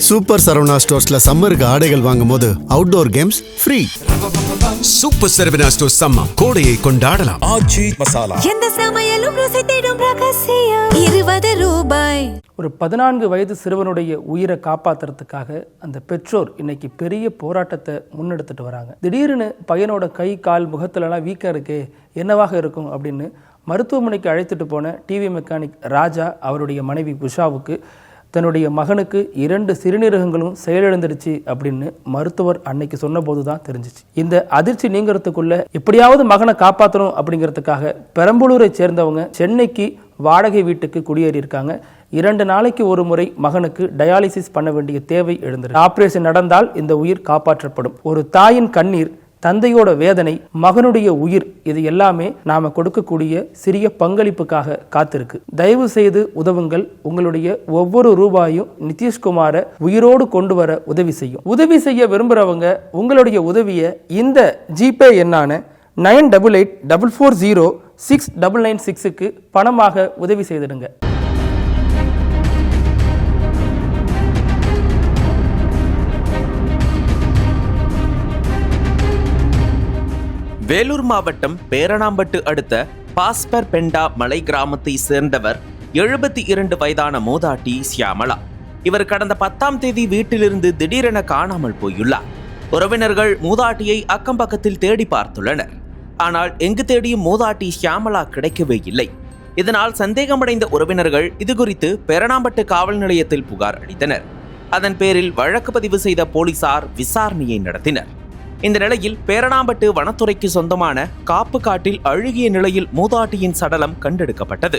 Super Saravana ஸ்டோர்ஸ்ல சம்மருக்கு ஆடைகள் வாங்கும் போது outdoor games free. Super Saravana stores summer கோடையை கொண்டாடலாம். ஆச்சி மசாலா எந்த சமையலும் ருசி தேடும் ரகசியம் 20 ரூபாய். ஒரு 14 வயது சிறுவனுடைய உயிரை காப்பாற்றுறதுக்காக அந்த பெற்றோர் இன்னைக்கு பெரிய போராட்டத்தை முன்னெடுத்துட்டு வராங்க. திடீர்னு பையனோட கை கால் முகத்துலலாம் வீக்காக இருக்கே, என்னவாக இருக்கும் அப்படின்னு மருத்துவமனைக்கு அழைத்துட்டு போன டிவி மெக்கானிக் ராஜா அவருடைய மனைவி உஷாவுக்கு தன்னுடைய மகனுக்கு 2 சிறுநீரகங்களும் செயலிழந்துடுச்சு அப்படின்னு மருத்துவர் அன்னைக்கு சொன்னபோது தான் தெரிஞ்சிச்சு. இந்த அதிர்ச்சி நீங்கிறதுக்குள்ள எப்படியாவது மகனை காப்பாற்றணும் அப்படிங்கிறதுக்காக பெரம்பலூரை சேர்ந்தவங்க சென்னைக்கு வாடகை வீட்டுக்கு குடியேறி இருக்காங்க. 2 நாளைக்கு ஒரு முறை மகனுக்கு டயாலிசிஸ் பண்ண வேண்டிய தேவை எழுந்திருக்கு. ஆபரேஷன் நடந்தால் இந்த உயிர் காப்பாற்றப்படும். ஒரு தாயின் கண்ணீர், தந்தையோட வேதனை, மகனுடைய உயிர், இது எல்லாமே நாம கொடுக்கக்கூடிய சிறிய பங்களிப்புக்காக காத்திருக்கு. தயவு செய்து உதவுங்கள். உங்களுடைய ஒவ்வொரு ரூபாயும் நிதிஷ்குமாரை உயிரோடு கொண்டு வர உதவி செய்யும். உதவி செய்ய விரும்புறவங்க உங்களுடைய உதவியை இந்த ஜிபே எண்ணான 9884406996க்கு பணமாக உதவி செய்திடுங்க. வேலூர் மாவட்டம் பேரணாம்பட்டு அடுத்த பாஸ்பர் பெண்டா மலை கிராமத்தை சேர்ந்தவர் 72 வயதான மூதாட்டி சியாமளா. இவர் கடந்த 10ஆம் தேதி வீட்டிலிருந்து திடீரென காணாமல் போயுள்ளார். உறவினர்கள் மூதாட்டியை அக்கம் பக்கத்தில் தேடி பார்த்துள்ளனர். ஆனால் எங்கு தேடியும் மூதாட்டி சியாமளா கிடைக்கவே இல்லை. இதனால் சந்தேகமடைந்த உறவினர்கள் இதுகுறித்து பேரணாம்பட்டு காவல் நிலையத்தில் புகார் அளித்தனர். அதன் பேரில் வழக்கு பதிவு செய்த போலீசார் விசாரணையை நடத்தினர். இந்த நிலையில் பேரணாம்பட்டு வனத்துறைக்கு சொந்தமான காப்பு காட்டில் அழுகிய நிலையில் மூதாட்டியின் சடலம் கண்டெடுக்கப்பட்டது.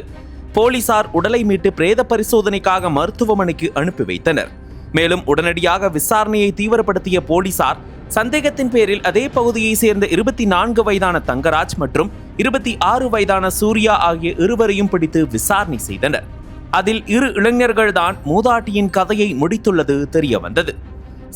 போலீசார் உடலை மீட்டு பிரேத பரிசோதனைக்காக மருத்துவமனைக்கு அனுப்பி வைத்தனர். மேலும் உடனடியாக விசாரணையை தீவிரப்படுத்திய போலீசார் சந்தேகத்தின் பேரில் அதே பகுதியை சேர்ந்த 24 வயதான தங்கராஜ் மற்றும் 26 வயதான சூர்யா ஆகிய இருவரையும் பிடித்து விசாரணை செய்தனர். அதில் 2 இளைஞர்கள் தான் மூதாட்டியின் கதையை முடித்துள்ளது தெரிய வந்தது.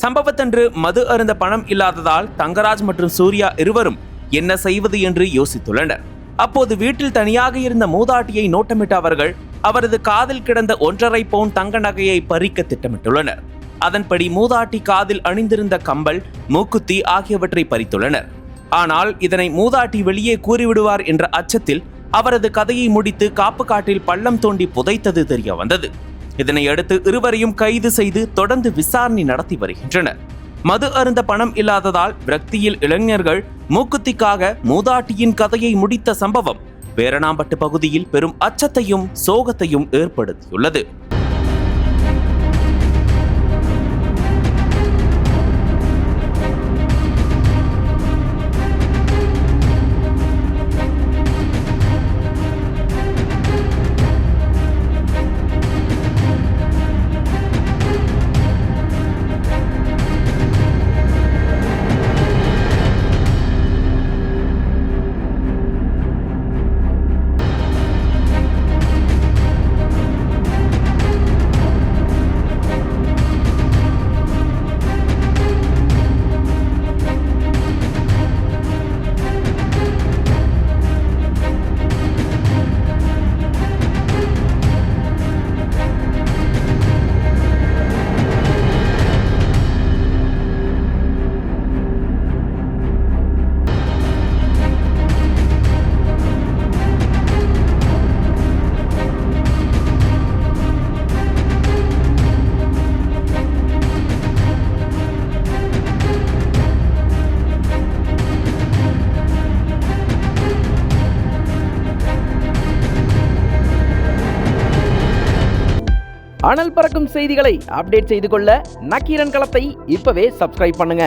சம்பவத்தன்று மது அருந்த பணம் இல்லாததால் தங்கராஜ் மற்றும் சூர்யா இருவரும் என்ன செய்வது என்று யோசித்துள்ளனர். அப்போது வீட்டில் தனியாக இருந்த மூதாட்டியை நோட்டமிட்ட அவர்கள் அவரது காதில் கிடந்த 1.5 பவுன் தங்க நகையை பறிக்க திட்டமிட்டுள்ளனர். அதன்படி மூதாட்டி காதில் அணிந்திருந்த கம்பல், மூக்குத்தி ஆகியவற்றை பறித்துள்ளனர். ஆனால் இதனை மூதாட்டி வெளியே கூறிவிடுவார் என்ற அச்சத்தில் அவரது கதையை முடித்து காப்பு காட்டில் பள்ளம் தோண்டி புதைத்தது தெரிய வந்தது. இதனையடுத்து இருவரையும் கைது செய்து தொடர்ந்து விசாரணை நடத்தி வருகின்றனர். மது அருந்த பணம் இல்லாததால் விரக்தியில் இளைஞர்கள் மூக்குத்திக்காக மூதாட்டியின் கதையை முடித்த சம்பவம் பேரணாம்பட்டு பகுதியில் பெரும் அச்சத்தையும் சோகத்தையும் ஏற்படுத்தியுள்ளது. அனல் பறக்கும் செய்திகளை அப்டேட் செய்து கொள்ள நக்கீரன் களத்தை இப்பவே சப்ஸ்கிரைப் பண்ணுங்க.